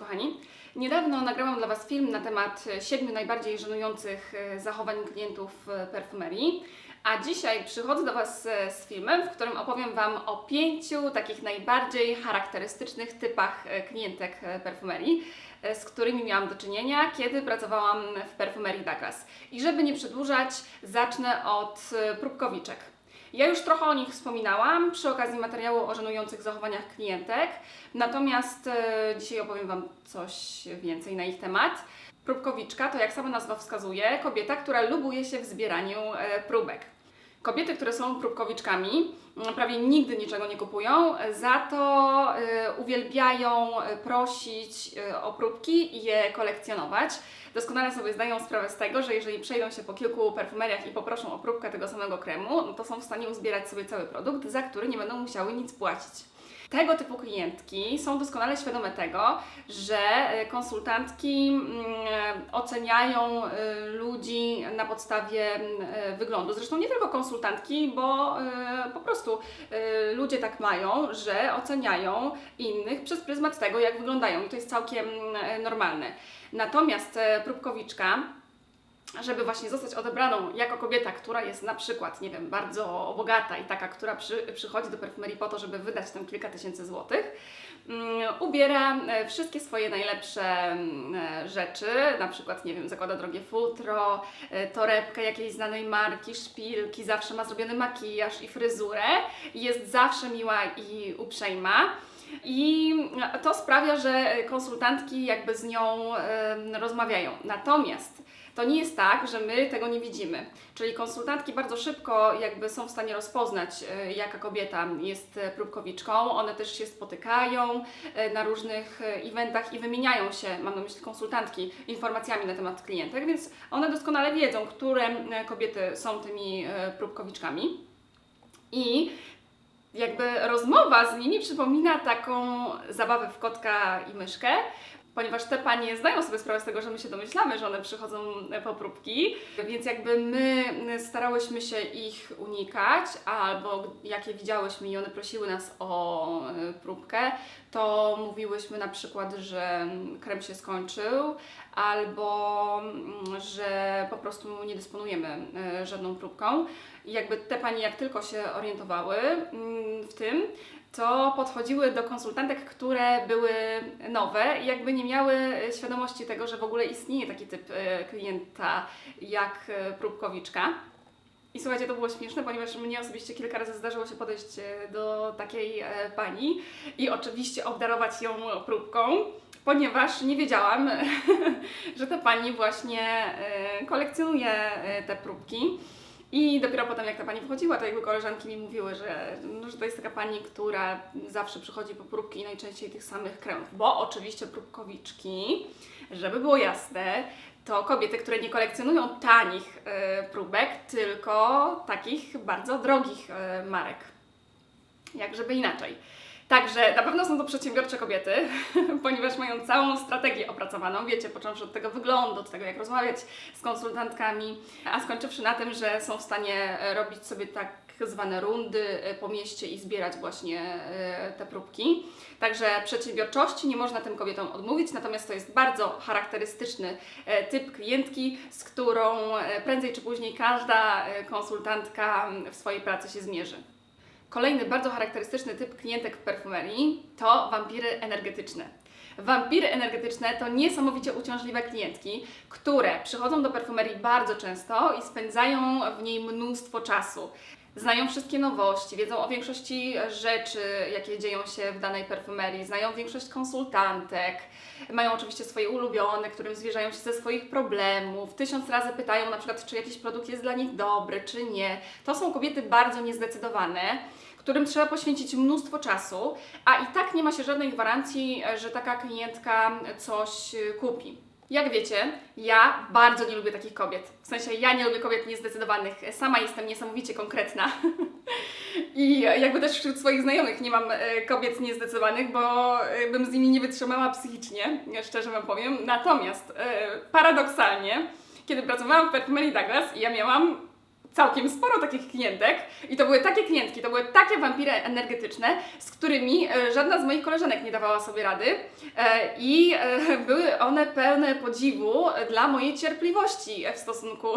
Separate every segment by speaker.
Speaker 1: kochani. Niedawno nagrałam dla Was film na temat 7 najbardziej żenujących zachowań klientów w perfumerii, a dzisiaj przychodzę do Was z filmem, w którym opowiem Wam o 5 takich najbardziej charakterystycznych typach klientek perfumerii, z którymi miałam do czynienia, kiedy pracowałam w perfumerii Douglas. I żeby nie przedłużać, zacznę od próbkowiczek. Ja już trochę o nich wspominałam przy okazji materiału o żenujących zachowaniach klientek, natomiast dzisiaj opowiem Wam coś więcej na ich temat. Próbkowiczka to, jak sama nazwa wskazuje, kobieta, która lubuje się w zbieraniu próbek. Kobiety, które są próbkowiczkami, prawie nigdy niczego nie kupują, za to uwielbiają prosić o próbki i je kolekcjonować. Doskonale sobie zdają sprawę z tego, że jeżeli przejdą się po kilku perfumeriach i poproszą o próbkę tego samego kremu, no to są w stanie uzbierać sobie cały produkt, za który nie będą musiały nic płacić. Tego typu klientki są doskonale świadome tego, że konsultantki oceniają ludzi na podstawie wyglądu. Zresztą nie tylko konsultantki, bo po prostu ludzie tak mają, że oceniają innych przez pryzmat tego, jak wyglądają i to jest całkiem normalne. Natomiast próbkowiczka, żeby właśnie zostać odebraną jako kobieta, która jest na przykład, nie wiem, bardzo bogata i taka, która przychodzi do perfumerii po to, żeby wydać tam kilka tysięcy złotych, ubiera wszystkie swoje najlepsze rzeczy, na przykład, nie wiem, zakłada drogie futro, torebkę jakiejś znanej marki, szpilki, zawsze ma zrobiony makijaż i fryzurę, jest zawsze miła i uprzejma. I to sprawia, że konsultantki jakby z nią rozmawiają. Natomiast to nie jest tak, że my tego nie widzimy. Czyli konsultantki bardzo szybko jakby są w stanie rozpoznać, jaka kobieta jest próbkowiczką. One też się spotykają na różnych eventach i wymieniają się, mam na myśli konsultantki, informacjami na temat klientek, więc one doskonale wiedzą, które kobiety są tymi próbkowiczkami. I jakby rozmowa z nimi przypomina taką zabawę w kotka i myszkę, ponieważ te panie zdają sobie sprawę z tego, że my się domyślamy, że one przychodzą po próbki, więc jakby my starałyśmy się ich unikać, albo jak je widziałyśmy i one prosiły nas o próbkę, to mówiłyśmy na przykład, że krem się skończył, albo że po prostu nie dysponujemy żadną próbką. I jakby te panie, jak tylko się orientowały w tym, to podchodziły do konsultantek, które były nowe i jakby nie miały świadomości tego, że w ogóle istnieje taki typ klienta jak próbkowiczka. I słuchajcie, to było śmieszne, ponieważ mnie osobiście kilka razy zdarzyło się podejść do takiej pani i oczywiście obdarować ją próbką, ponieważ nie wiedziałam, że ta pani właśnie kolekcjonuje te próbki. I dopiero potem, jak ta pani wchodziła, to jakby koleżanki mi mówiły, że to jest taka pani, która zawsze przychodzi po próbki i najczęściej tych samych kremów. Bo oczywiście próbkowiczki, żeby było jasne, to kobiety, które nie kolekcjonują tanich próbek, tylko takich bardzo drogich marek. Jak żeby inaczej. Także na pewno są to przedsiębiorcze kobiety, ponieważ mają całą strategię opracowaną, wiecie, począwszy od tego wyglądu, od tego, jak rozmawiać z konsultantkami, a skończywszy na tym, że są w stanie robić sobie tak zwane rundy po mieście i zbierać właśnie te próbki. Także przedsiębiorczości nie można tym kobietom odmówić, natomiast to jest bardzo charakterystyczny typ klientki, z którą prędzej czy później każda konsultantka w swojej pracy się zmierzy. Kolejny bardzo charakterystyczny typ klientek w perfumerii to wampiry energetyczne. Wampiry energetyczne to niesamowicie uciążliwe klientki, które przychodzą do perfumerii bardzo często i spędzają w niej mnóstwo czasu. Znają wszystkie nowości, wiedzą o większości rzeczy, jakie dzieją się w danej perfumerii, znają większość konsultantek, mają oczywiście swoje ulubione, którym zwierzają się ze swoich problemów, 1000 razy pytają na przykład, czy jakiś produkt jest dla nich dobry, czy nie. To są kobiety bardzo niezdecydowane, którym trzeba poświęcić mnóstwo czasu, a i tak nie ma się żadnej gwarancji, że taka klientka coś kupi. Jak wiecie, ja bardzo nie lubię takich kobiet. W sensie ja nie lubię kobiet niezdecydowanych. Sama jestem niesamowicie konkretna. I jakby też wśród swoich znajomych nie mam kobiet niezdecydowanych, bo bym z nimi nie wytrzymała psychicznie, szczerze wam powiem. Natomiast paradoksalnie, kiedy pracowałam w perfumerii Douglas, ja miałam całkiem sporo takich klientek i to były takie klientki, to były takie wampiry energetyczne, z którymi żadna z moich koleżanek nie dawała sobie rady i były one pełne podziwu dla mojej cierpliwości w stosunku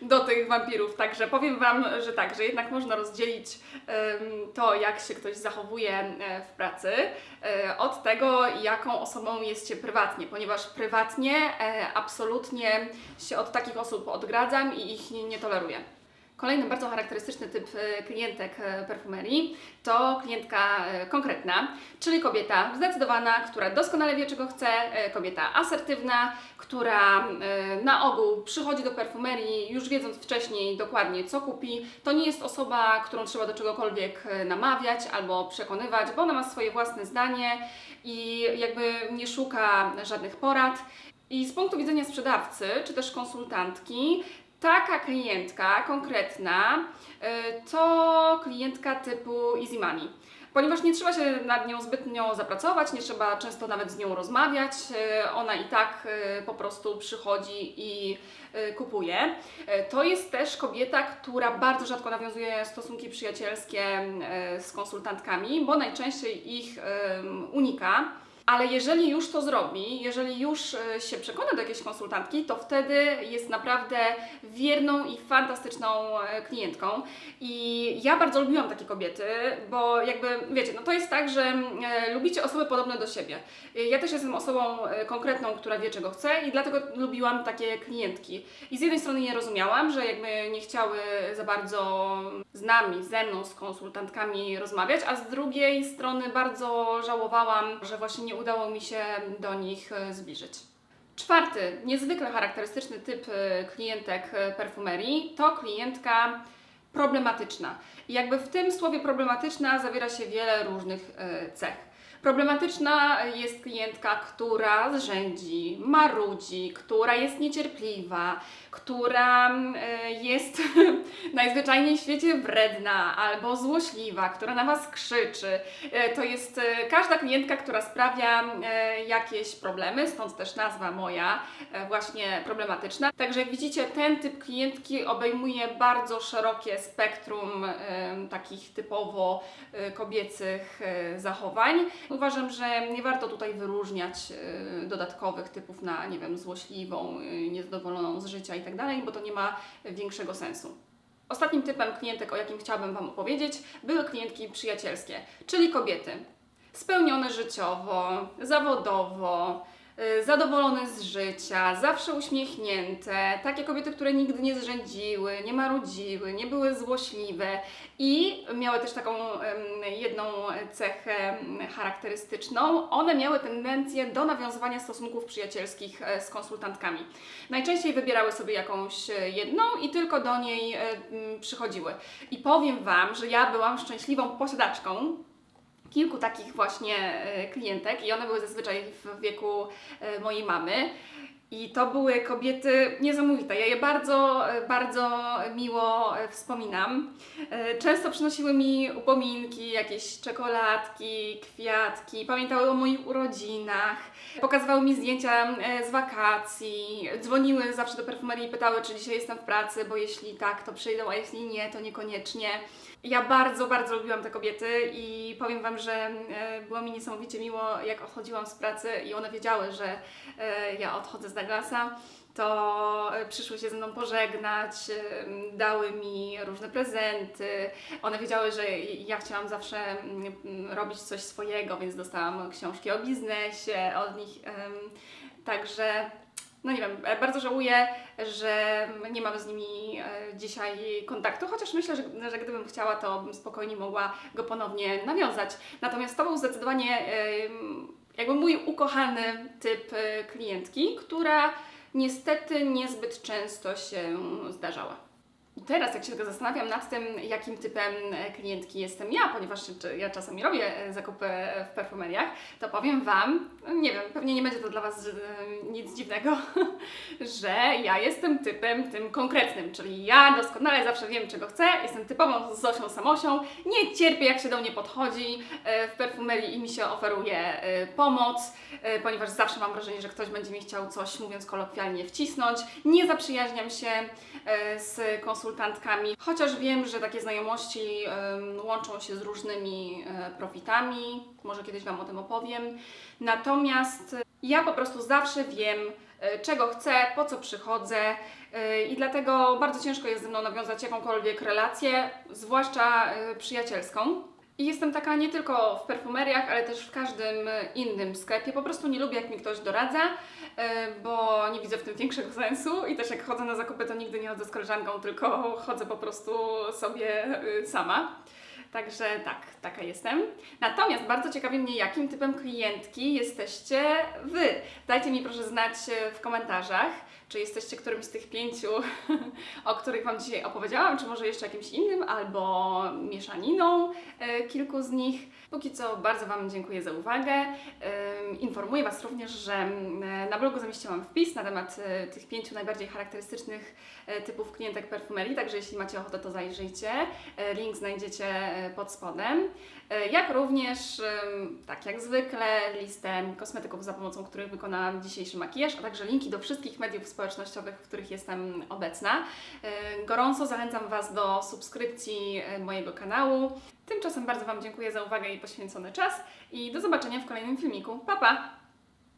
Speaker 1: do tych wampirów. Także powiem Wam, że tak, że jednak można rozdzielić to, jak się ktoś zachowuje w pracy od tego, jaką osobą jest się prywatnie, ponieważ prywatnie absolutnie się od takich osób odgradzam i ich nie toleruję. Kolejny bardzo charakterystyczny typ klientek perfumerii to klientka konkretna, czyli kobieta zdecydowana, która doskonale wie, czego chce, kobieta asertywna, która na ogół przychodzi do perfumerii już wiedząc wcześniej dokładnie, co kupi. To nie jest osoba, którą trzeba do czegokolwiek namawiać albo przekonywać, bo ona ma swoje własne zdanie i jakby nie szuka żadnych porad. I z punktu widzenia sprzedawcy czy też konsultantki, taka klientka konkretna to klientka typu Easy Money, ponieważ nie trzeba się nad nią zbytnio zapracować, nie trzeba często nawet z nią rozmawiać, ona i tak po prostu przychodzi i kupuje. To jest też kobieta, która bardzo rzadko nawiązuje stosunki przyjacielskie z konsultantkami, bo najczęściej ich unika. Ale jeżeli już to zrobi, jeżeli już się przekona do jakiejś konsultantki, to wtedy jest naprawdę wierną i fantastyczną klientką. I ja bardzo lubiłam takie kobiety, bo jakby, wiecie, no to jest tak, że lubicie osoby podobne do siebie. Ja też jestem osobą konkretną, która wie, czego chce i dlatego lubiłam takie klientki. I z jednej strony nie rozumiałam, że jakby nie chciały za bardzo z nami, ze mną, z konsultantkami rozmawiać, a z drugiej strony bardzo żałowałam, że właśnie nie udało mi się do nich zbliżyć. Czwarty, niezwykle charakterystyczny typ klientek perfumerii to klientka problematyczna. I jakby w tym słowie problematyczna zawiera się wiele różnych cech. Problematyczna jest klientka, która zrzędzi, marudzi, która jest niecierpliwa, która jest najzwyczajniej w świecie wredna albo złośliwa, która na Was krzyczy. To jest każda klientka, która sprawia jakieś problemy, stąd też nazwa moja właśnie problematyczna. Także jak widzicie, ten typ klientki obejmuje bardzo szerokie spektrum takich typowo kobiecych zachowań. Uważam, że nie warto tutaj wyróżniać dodatkowych typów na, nie wiem, złośliwą, niezadowoloną z życia i tak dalej, bo to nie ma większego sensu. Ostatnim typem klientek, o jakim chciałabym Wam opowiedzieć, były klientki przyjacielskie, czyli kobiety spełnione życiowo, zawodowo, zadowolone z życia, zawsze uśmiechnięte, takie kobiety, które nigdy nie zrzędziły, nie marudziły, nie były złośliwe i miały też taką jedną cechę charakterystyczną. One miały tendencję do nawiązywania stosunków przyjacielskich z konsultantkami. Najczęściej wybierały sobie jakąś jedną i tylko do niej przychodziły. I powiem Wam, że ja byłam szczęśliwą posiadaczką kilku takich właśnie klientek i one były zazwyczaj w wieku mojej mamy. I to były kobiety niesamowite. Ja je bardzo, bardzo miło wspominam. Często przynosiły mi upominki, jakieś czekoladki, kwiatki, pamiętały o moich urodzinach, pokazywały mi zdjęcia z wakacji, dzwoniły zawsze do perfumerii i pytały, czy dzisiaj jestem w pracy, bo jeśli tak, to przyjdą, a jeśli nie, to niekoniecznie. Ja bardzo, bardzo lubiłam te kobiety i powiem Wam, że było mi niesamowicie miło, jak odchodziłam z pracy i one wiedziały, że ja odchodzę z Douglasa, to przyszły się ze mną pożegnać, dały mi różne prezenty. One wiedziały, że ja chciałam zawsze robić coś swojego, więc dostałam książki o biznesie od nich. Także no nie wiem, bardzo żałuję, że nie mam z nimi dzisiaj kontaktu, chociaż myślę, że gdybym chciała, to bym spokojnie mogła go ponownie nawiązać. Natomiast to był zdecydowanie jakby mój ukochany typ klientki, która niestety niezbyt często się zdarzała. Teraz, jak się tylko zastanawiam nad tym, jakim typem klientki jestem ja, ponieważ ja czasami robię zakupy w perfumeriach, to powiem Wam, nie wiem, pewnie nie będzie to dla Was nic dziwnego, że ja jestem typem tym konkretnym, czyli ja doskonale zawsze wiem, czego chcę, jestem typową Zosią Samosią, nie cierpię, jak się do mnie podchodzi w perfumerii i mi się oferuje pomoc, ponieważ zawsze mam wrażenie, że ktoś będzie mi chciał coś, mówiąc kolokwialnie, wcisnąć, nie zaprzyjaźniam się z konsultantami, konsultantkami, chociaż wiem, że takie znajomości łączą się z różnymi profitami, może kiedyś Wam o tym opowiem. Natomiast ja po prostu zawsze wiem, czego chcę, po co przychodzę i dlatego bardzo ciężko jest ze mną nawiązać jakąkolwiek relację, zwłaszcza przyjacielską. I jestem taka nie tylko w perfumeriach, ale też w każdym innym sklepie. Po prostu nie lubię, jak mi ktoś doradza, bo nie widzę w tym większego sensu i też jak chodzę na zakupy, to nigdy nie chodzę z koleżanką, tylko chodzę po prostu sobie sama. Także tak, taka jestem. Natomiast bardzo ciekawi mnie, jakim typem klientki jesteście Wy. Dajcie mi proszę znać w komentarzach, czy jesteście którymś z tych 5, o których Wam dzisiaj opowiedziałam, czy może jeszcze jakimś innym, albo mieszaniną kilku z nich. Póki co bardzo Wam dziękuję za uwagę. Informuję Was również, że na blogu zamieściłam wpis na temat tych 5 najbardziej charakterystycznych typów klientek perfumerii, także jeśli macie ochotę, to zajrzyjcie. Link znajdziecie pod spodem. Jak również, tak jak zwykle, listę kosmetyków, za pomocą których wykonałam dzisiejszy makijaż, a także linki do wszystkich mediów społecznościowych, w których jestem obecna. Gorąco zachęcam Was do subskrypcji mojego kanału. Tymczasem bardzo Wam dziękuję za uwagę i poświęcony czas i do zobaczenia w kolejnym filmiku. Pa, pa!